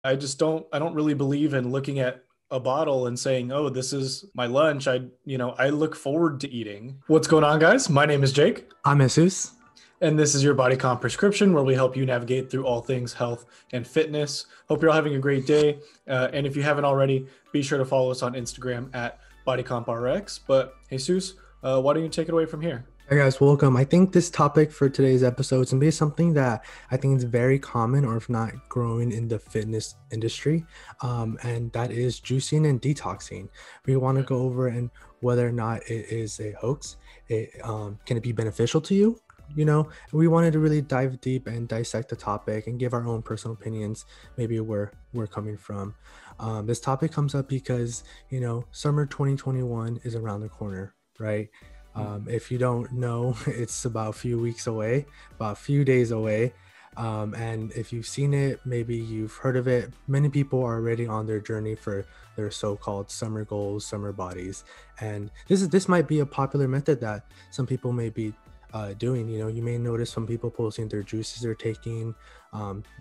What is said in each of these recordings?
I don't really believe in looking at a bottle and saying, oh, this is my lunch. I look forward to eating. What's going on, guys? My name is Jake, I'm Jesus. and this is your Body Comp Prescription, where we help you navigate through all things health and fitness. Hope you're all having a great day. And if you haven't already, be sure to follow us on Instagram at bodycomprx. But Jesus, why don't you take it away from here? Hey guys, welcome. I think this topic for today's episode is going to be something that I think is very common, or if not growing in the fitness industry, and that is juicing and detoxing. We want to go over and whether or not it is a hoax. Can it be beneficial to you? We wanted to really dive deep and dissect the topic and give our own personal opinions, maybe where we're coming from. This topic comes up because, summer 2021 is around the corner, right? If you don't know, it's about a few weeks away, about a few days away. And if you've seen it, maybe you've heard of it. Many people are already on their journey for their so-called summer goals, summer bodies. And this might be a popular method that some people may be doing. You may notice some people posting their juices they're taking,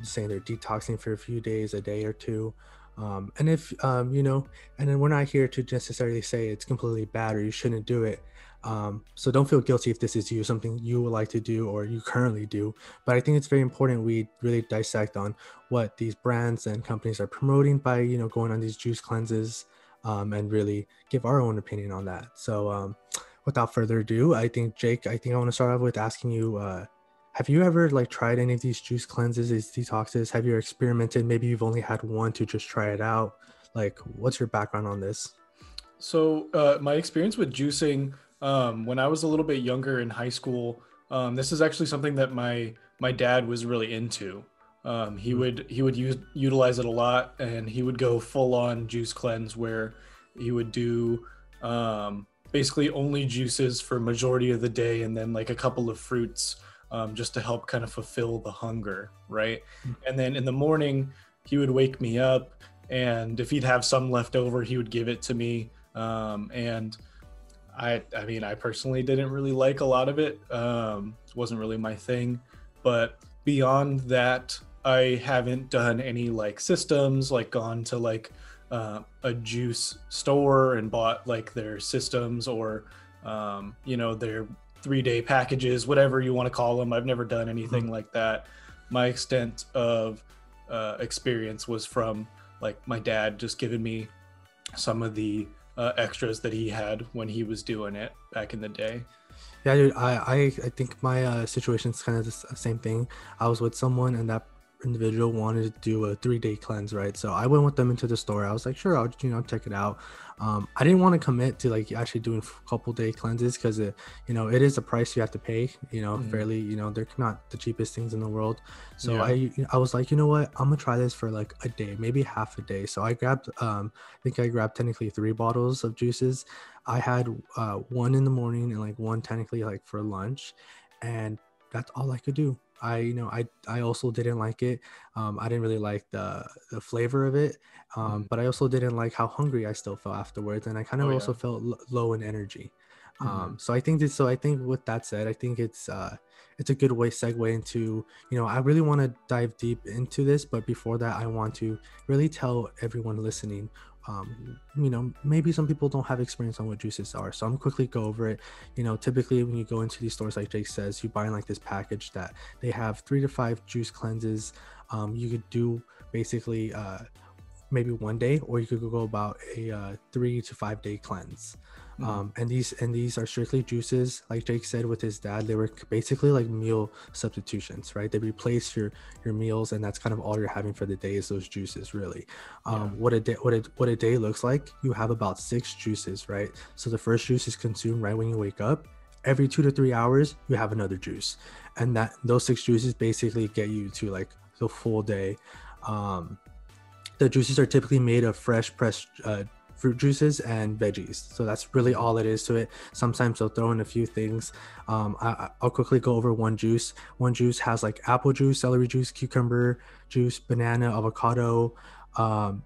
saying they're detoxing for a few days, a day or two. And if, and then we're not here to necessarily say it's completely bad or you shouldn't do it. So don't feel guilty if this is something you would like to do or you currently do. But I think it's very important we really dissect on what these brands and companies are promoting by, going on these juice cleanses, and really give our own opinion on that. So without further ado, Jake, I want to start off with asking you, have you ever tried any of these juice cleanses, these detoxes? Have you experimented? Maybe you've only had one to just try it out. What's your background on this? So my experience with juicing, when I was a little bit younger in high school, this is actually something that my dad was really into. He would utilize it a lot, and he would go full on juice cleanse where he would do basically only juices for majority of the day, and then a couple of fruits, just to help kind of fulfill the hunger, right? And then in the morning, he would wake me up, and if he'd have some left over, he would give it to me. And I mean, I personally didn't really like a lot of it. It wasn't really my thing. But beyond that, I haven't done any systems, gone to a juice store and bought their systems or, their 3-day packages, whatever you want to call them. I've never done anything like that. My extent of experience was from my dad just giving me some of the extras that he had when he was doing it back in the day. Yeah, dude, I think my situation is kind of the same thing. I was with someone and that individual wanted to do a 3-day cleanse, right? So I went with them into the store. I was like, sure, I'll check it out. I didn't want to commit to actually doing a couple day cleanses because it is a price you have to pay, fairly, they're not the cheapest things in the world. So yeah. I was like, you know what, I'm gonna try this for a day, maybe half a day. So I grabbed I think I grabbed technically 3 bottles of juices. I had one in the morning and one technically for lunch, and that's all I could do. I also didn't like it. I didn't really like the flavor of it. But I also didn't like how hungry I still felt afterwards, and I kind of also felt low in energy. So I think with that said, I think it's a good segue into, I really want to dive deep into this, but before that, I want to really tell everyone listening, maybe some people don't have experience on what juices are, so I'm quickly go over it. Typically when you go into these stores, like Jake says, you buy this package that they have 3 to 5 juice cleanses. You could do basically maybe 1 day, or you could go about a 3 to 5 day cleanse. And these are strictly juices. Like Jake said with his dad, they were basically meal substitutions, right? They replace your meals, and that's kind of all you're having for the day is those juices, really. What a day looks like, you have about 6 juices, right? So the first juice is consumed right when you wake up. Every 2 to 3 hours, you have another juice, and those 6 juices basically get you to the full day. The juices are typically made of fresh pressed fruit juices and veggies, so that's really all it is to it. Sometimes they'll throw in a few things. I'll quickly go over one juice. One juice has apple juice, celery juice, cucumber juice, banana, avocado,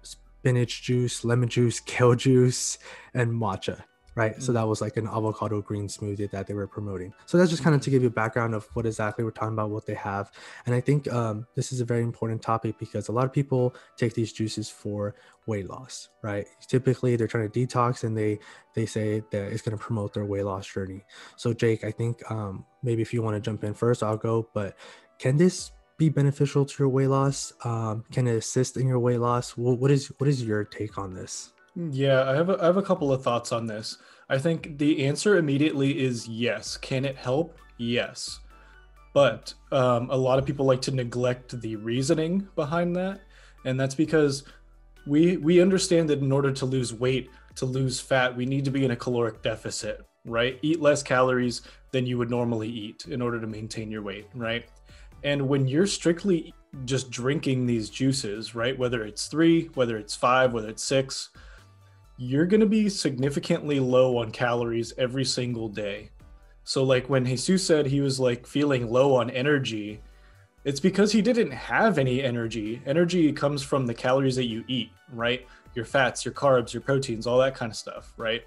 spinach juice, lemon juice, kale juice, and matcha. right? So that was like an avocado green smoothie that they were promoting. So that's just kind of to give you a background of what exactly we're talking about, what they have. And I think this is a very important topic because a lot of people take these juices for weight loss, right? Typically they're trying to detox and they say that it's going to promote their weight loss journey. So Jake, I think maybe if you want to jump in first, I'll go. But can this be beneficial to your weight loss? Can it assist in your weight loss? What is your take on this? Yeah, I have a couple of thoughts on this. I think the answer immediately is yes. Can it help? Yes. But a lot of people like to neglect the reasoning behind that, and that's because we understand that in order to lose weight, to lose fat, we need to be in a caloric deficit, right? Eat less calories than you would normally eat in order to maintain your weight, right? And when you're strictly just drinking these juices, right, whether it's 3, whether it's 5, whether it's 6, you're going to be significantly low on calories every single day. So like when Jesus said he was like feeling low on energy, it's because he didn't have any energy. Energy comes from the calories that you eat, right? Your fats, your carbs, your proteins, all that kind of stuff, right?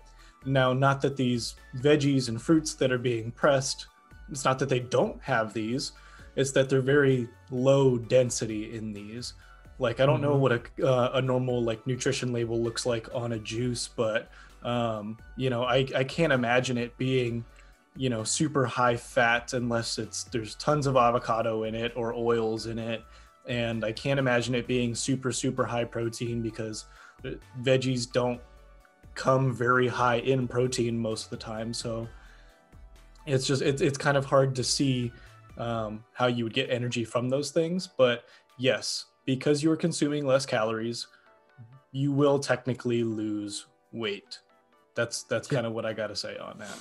Now, not that these veggies and fruits that are being pressed, it's not that they don't have these, it's that they're very low density in these. Like, I don't know what a normal like nutrition label looks like on a juice, but you know, I can't imagine it being, you know, super high fat unless there's tons of avocado in it or oils in it. And I can't imagine it being super high protein because veggies don't come very high in protein most of the time. So it's just, it's kind of hard to see how you would get energy from those things. But yes, because you're consuming less calories, you will technically lose weight. That's kind of what I got to say on that.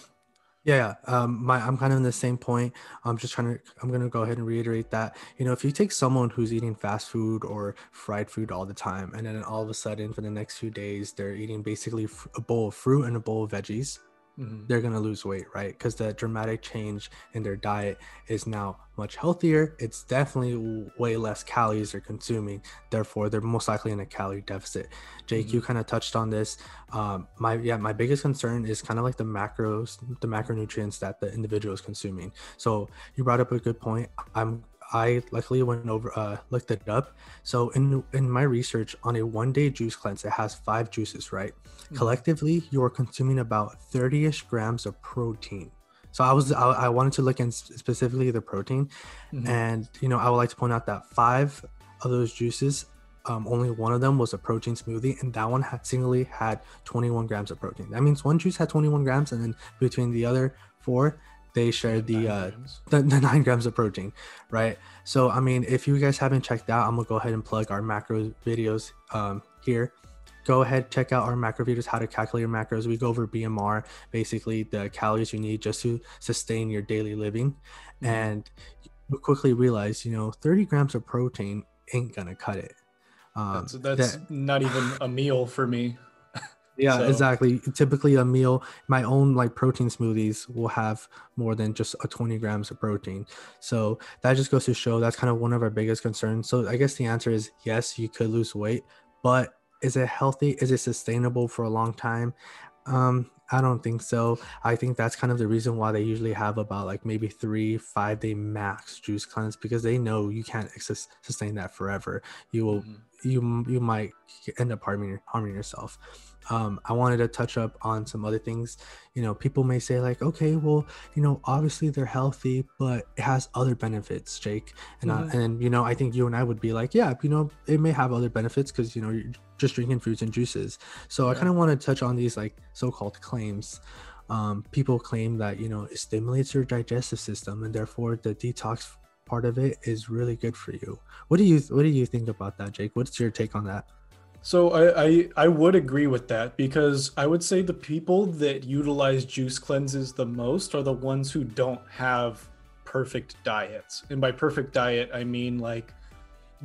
Yeah, I'm kind of in the same point. I'm gonna go ahead and reiterate that, you know, if you take someone who's eating fast food or fried food all the time, and then all of a sudden for the next few days, they're eating basically a bowl of fruit and a bowl of veggies, they're going to lose weight, right? Because the dramatic change in their diet is now much healthier. It's definitely way less calories they're consuming. Therefore, they're most likely in a calorie deficit. Jake, you kind of touched on this. My biggest concern is kind of like the macronutrients that the individual is consuming. So you brought up a good point. I luckily went over, looked it up. So in my research on a 1-day juice cleanse, it has 5 juices, right? Collectively, you are consuming about 30-ish grams of protein. So I wanted to look in specifically the protein, and you know, I would like to point out that 5 of those juices, only one of them was a protein smoothie, and that one singly had 21 grams of protein. That means one juice had 21 grams, and then between the other 4, they shared the 9 grams of protein, right? So I mean, if you guys haven't checked out, I'm gonna go ahead and plug our macro videos here. Go ahead, check out our macro videos, how to calculate your macros. We go over BMR, basically the calories you need just to sustain your daily living. And you quickly realize, you know, 30 grams of protein ain't gonna cut it. That's not even a meal for me. Yeah, So. exactly. Typically a meal, my own like protein smoothies will have more than just a 20 grams of protein. So that just goes to show that's kind of one of our biggest concerns. So I guess the answer is yes, you could lose weight, but is it healthy? Is it sustainable for a long time? I don't think so. I think that's kind of the reason why they usually have about like maybe 3-5 day max juice cleanse, because they know you can't sustain that forever. You will, you might end up harming yourself. I wanted to touch up on some other things. You know, people may say like, okay, well, you know, obviously they're healthy, but it has other benefits, Jake. And you know, I think you and I would be like, yeah, you know, it may have other benefits because, you know, you're just drinking fruits and juices. So I kind of want to touch on these like so-called claims. People claim that, you know, it stimulates your digestive system and therefore the detox part of it is really good for you. What do you think about that, Jake? What's your take on that? So I would agree with that, because I would say the people that utilize juice cleanses the most are the ones who don't have perfect diets. And by perfect diet, I mean like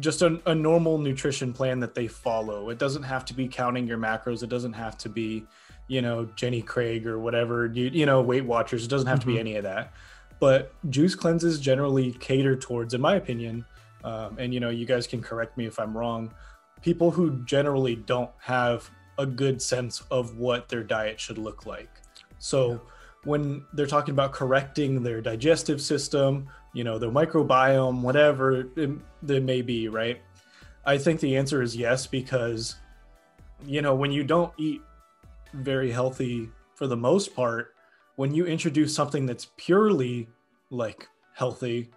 just a normal nutrition plan that they follow. It doesn't have to be counting your macros. It doesn't have to be, you know, Jenny Craig or whatever, you know, Weight Watchers. It doesn't have to be any of that. But juice cleanses generally cater towards, in my opinion, and you know, you guys can correct me if I'm wrong, people who generally don't have a good sense of what their diet should look like. So when they're talking about correcting their digestive system, their microbiome, whatever it may be, right? I think the answer is yes, because, when you don't eat very healthy for the most part, when you introduce something that's purely like healthy,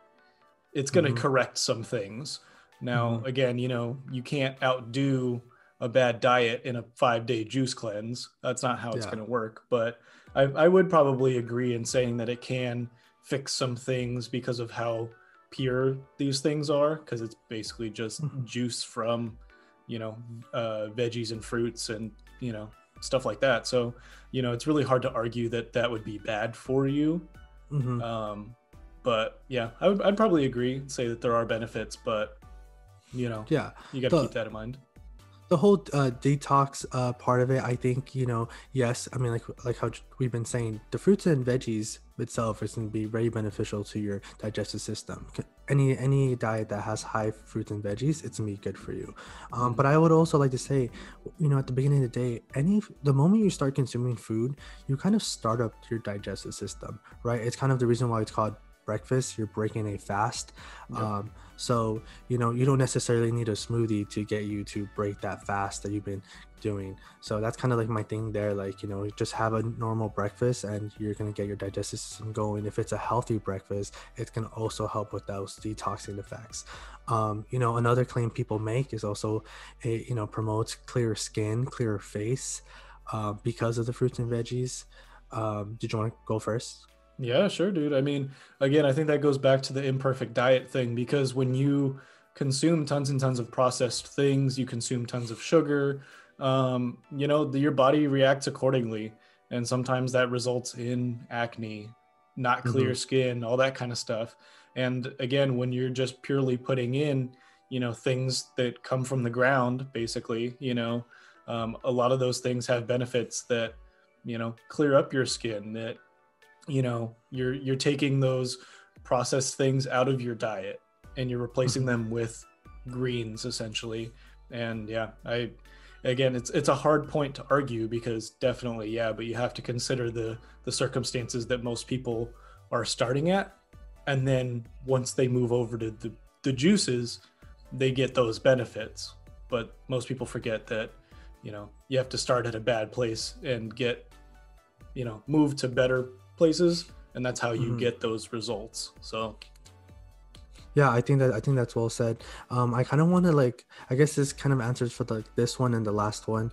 it's going to correct some things. Now, again, you can't outdo a bad diet in a 5-day juice cleanse. That's not how it's going to work. But I would probably agree in saying that it can fix some things because of how pure these things are, because it's basically just juice from, veggies and fruits and, stuff like that. So, it's really hard to argue that would be bad for you. But yeah, I'd probably agree and say that there are benefits, but you got to keep that in mind. The whole detox part of it, I think, yes, I mean, like how we've been saying, the fruits and veggies itself is going to be very beneficial to your digestive system. Any diet that has high fruits and veggies, it's going to be good for you. But I would also like to say, at the beginning of the day, the moment you start consuming food, you kind of start up your digestive system, right? It's kind of the reason why it's called breakfast. You're breaking a fast. So you don't necessarily need a smoothie to get you to break that fast that you've been doing. So that's kind of like my thing there, like just have a normal breakfast and you're going to get your digestive system going. If it's a healthy breakfast, it's going to also help with those detoxing effects. Another claim people make is also promotes clearer skin, clearer face, because of the fruits and veggies. Did you want to go first? Yeah, sure, dude. I mean, again, I think that goes back to the imperfect diet thing, because when you consume tons and tons of processed things, you consume tons of sugar, your body reacts accordingly. And sometimes that results in acne, not clear skin, all that kind of stuff. And again, when you're just purely putting in, things that come from the ground, basically, a lot of those things have benefits that, clear up your skin, that you're taking those processed things out of your diet and you're replacing them with greens, essentially. And again, it's a hard point to argue, because definitely, but you have to consider the circumstances that most people are starting at, and then once they move over to the juices, they get those benefits. But most people forget that you have to start at a bad place and get move to better places, and that's how you get those results. So yeah, I think that's well said. I kind of want to, I guess this kind of answers for this one and the last one.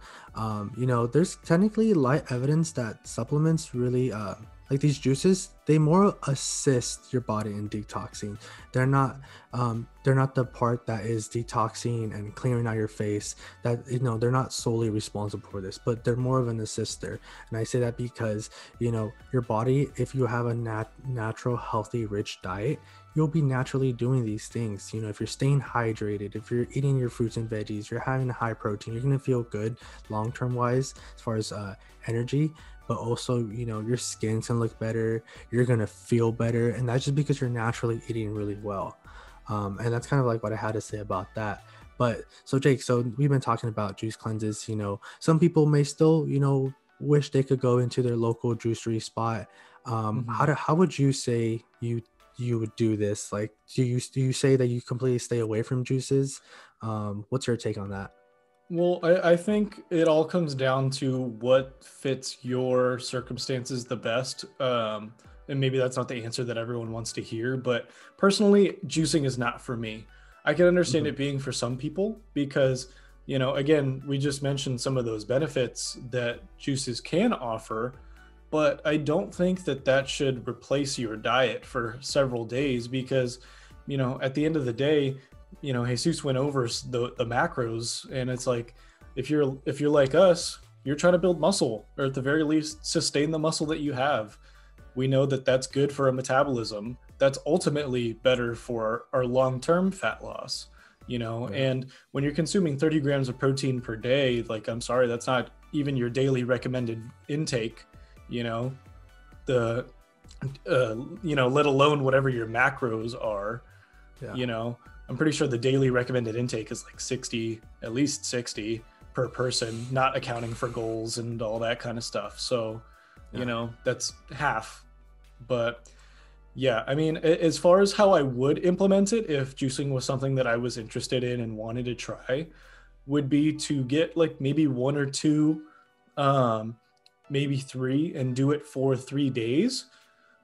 There's technically light evidence that supplements really like these juices, they more assist your body in detoxing. They're not the part that is detoxing and clearing out your face. That they're not solely responsible for this, but they're more of an assister. And I say that because your body, if you have a natural, healthy, rich diet, you'll be naturally doing these things. If you're staying hydrated, if you're eating your fruits and veggies, you're having high protein, you're gonna feel good long-term wise as far as energy. But also, your skin's gonna look better, you're gonna feel better, and that's just because you're naturally eating really well. And that's kind of like what I had to say about that. But so Jake, so we've been talking about juice cleanses. Some people may still, wish they could go into their local juicery spot. How would you say you would do this? Like, do you say that you completely stay away from juices? What's your take on that? Well, I think it all comes down to what fits your circumstances the best. And maybe that's not the answer that everyone wants to hear, but personally, juicing is not for me. I can understand it being for some people because, again, we just mentioned some of those benefits that juices can offer, but I don't think that should replace your diet for several days because, at the end of the day, Jesus went over the macros, and it's like, if you're like us, you're trying to build muscle, or at the very least sustain the muscle that you have. We know that that's good for a metabolism. That's ultimately better for our long-term fat loss, and when you're consuming 30 grams of protein per day, like, I'm sorry, that's not even your daily recommended intake, let alone whatever your macros are. I'm pretty sure the daily recommended intake is like 60, at least 60 per person, not accounting for goals and all that kind of stuff. So, You Yeah. know, that's half. But yeah, I mean, as far as how I would implement it, if juicing was something that I was interested in and wanted to try, would be to get like maybe one or two, um, maybe three, and do it for 3 days,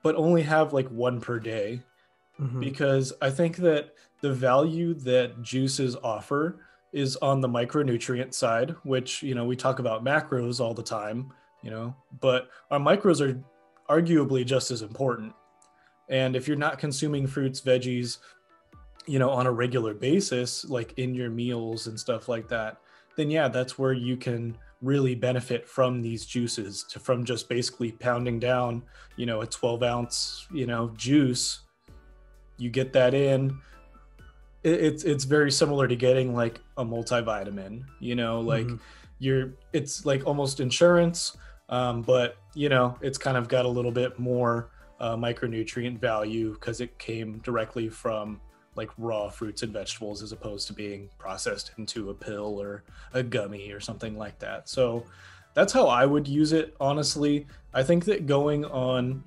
but only have like one per day. Mm-hmm. Because I think that the value that juices offer is on the micronutrient side, which, you know, we talk about macros all the time, you know, but our micros are arguably just as important. And if you're not consuming fruits, veggies, you know, on a regular basis, like in your meals and stuff like that, then yeah, that's where you can really benefit from these juices from just basically pounding down, you know, a 12 ounce, you know, juice. You get that in. It's very similar to getting like a multivitamin, you know, Mm-hmm. like it's like almost insurance, but you know, it's kind of got a little bit more micronutrient value because it came directly from like raw fruits and vegetables as opposed to being processed into a pill or a gummy or something like that. So that's how I would use it, honestly. I think that going on,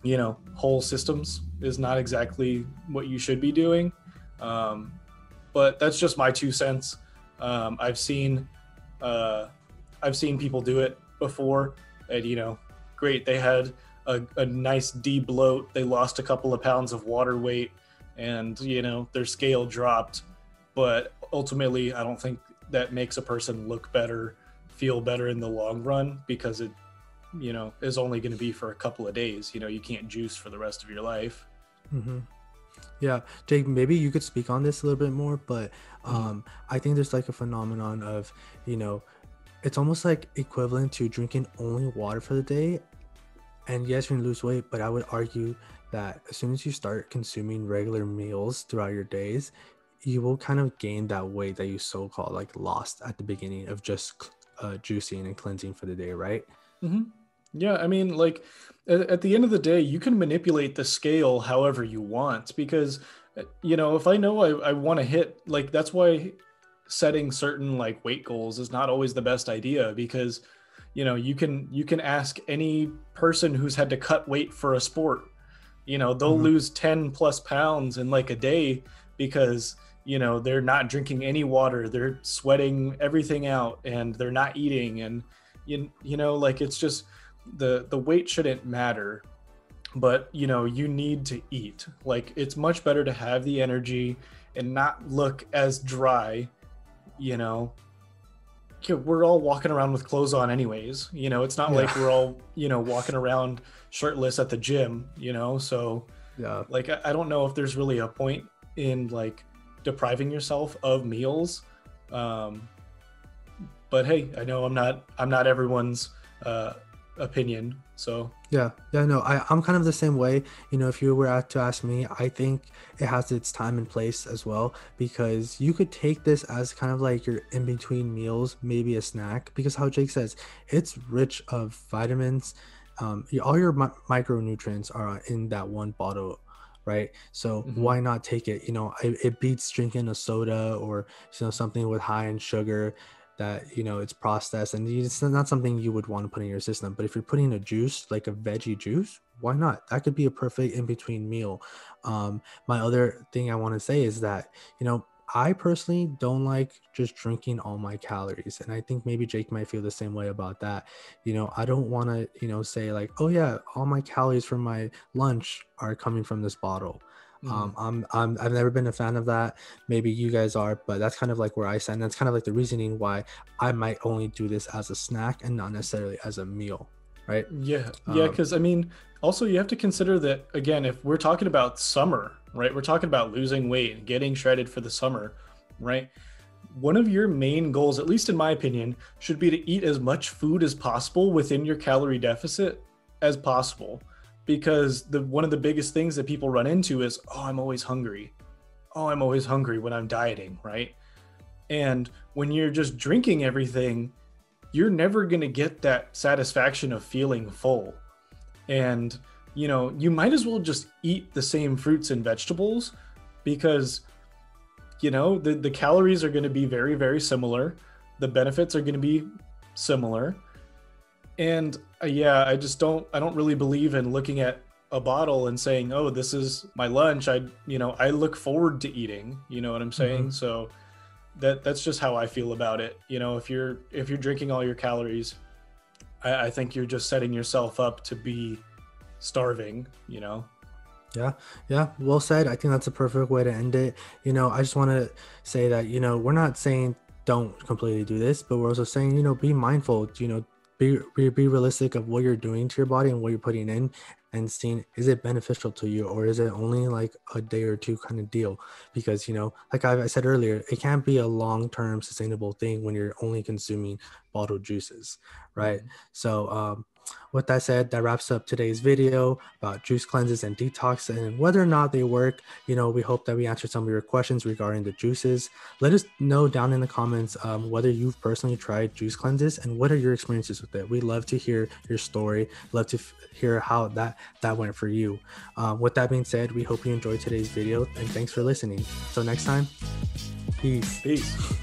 you know, whole systems is not exactly what you should be doing. Um, but that's just my 2 cents. Um, I've seen, uh, I've seen people do it before, and you know, great. They had a nice de-bloat. They lost a couple of pounds of water weight, and you know, their scale dropped. But ultimately, I don't think that makes a person look better, feel better in the long run because it, you know, is only going to be for a couple of days. You know, you can't juice for the rest of your life. Mm-hmm. Yeah, Jake, maybe you could speak on this a little bit more, but Mm-hmm. I think there's like a phenomenon of, you know, it's almost like equivalent to drinking only water for the day. And yes, you can lose weight, but I would argue that as soon as you start consuming regular meals throughout your days, you will kind of gain that weight that you so-called like lost at the beginning of just juicing and cleansing for the day, right? Mm-hmm. Yeah, I mean, like at the end of the day, you can manipulate the scale however you want because, you know, if I know I want to hit, like, that's why setting certain like weight goals is not always the best idea because, you know, you can ask any person who's had to cut weight for a sport, you know, they'll Mm-hmm. lose 10 plus pounds in like a day because, you know, they're not drinking any water, they're sweating everything out and they're not eating. And you know, like it's just the weight shouldn't matter, but you know, you need to eat. Like it's much better to have the energy and not look as dry, you know. We're all walking around with clothes on anyways, you know, it's not Yeah. like we're all, you know, walking around shirtless at the gym, you know. So Yeah. like I don't know if there's really a point in like depriving yourself of meals. um but hey, I know I'm not everyone's uh opinion. So Yeah, no, I'm kind of the same way. You know, if you were to ask me, I think it has its time and place as well, because you could take this as kind of like your in between meals, maybe a snack, because how Jake says, it's rich of vitamins. All your micronutrients are in that one bottle, right? So mhm. why not take it? You know, it beats drinking a soda or, you know, something with high in sugar that, you know, it's processed and it's not something you would want to put in your system. But if you're putting a juice like a veggie juice, why not? That could be a perfect in between meal. My other thing I want to say is that, you know, I personally don't like just drinking all my calories, and I think maybe Jake might feel the same way about that. You know, I don't want to, you know, say like, oh yeah, all my calories from my lunch are coming from this bottle. Mhm. I've never been a fan of that. Maybe you guys are, but that's kind of like where I stand. That's kind of like the reasoning why I might only do this as a snack and not necessarily as a meal, right? Yeah, Um, because I mean, also you have to consider that again, if we're talking about summer, right? We're talking about losing weight and getting shredded for the summer, right? One of your main goals, at least in my opinion, should be to eat as much food as possible within your calorie deficit as possible. Because the one of the biggest things that people run into is, oh, I'm always hungry. Oh, I'm always hungry when I'm dieting, right? And when you're just drinking everything, you're never going to get that satisfaction of feeling full. And, you know, you might as well just eat the same fruits and vegetables because, you know, the calories are going to be very, very similar. The benefits are going to be similar. And yeah, I don't really believe in looking at a bottle and saying, oh, this is my lunch. I look forward to eating, you know what I'm Hmm. saying? So that's just how I feel about it. If you're drinking all your calories, I think you're just setting yourself up to be starving, you know? Yeah, yeah, well said. I think that's a perfect way to end it. I just want to say that, we're not saying don't completely do this, but we're also saying, be mindful, be realistic of what you're doing to your body and what you're putting in, and seeing, is it beneficial to you, or is it only like a day or two kind of deal? Because, like I said earlier, it can't be a long-term sustainable thing when you're only consuming bottled juices, right? Mhm. So, with that said, that wraps up today's video about juice cleanses and detox and whether or not they work. We hope that we answered some of your questions regarding the juices. Let us know down in the comments whether you've personally tried juice cleanses and what are your experiences with it. We'd love to hear your story. Love to hear how that went for you. With that being said, we hope you enjoyed today's video and thanks for listening. Till next time, peace. Peace.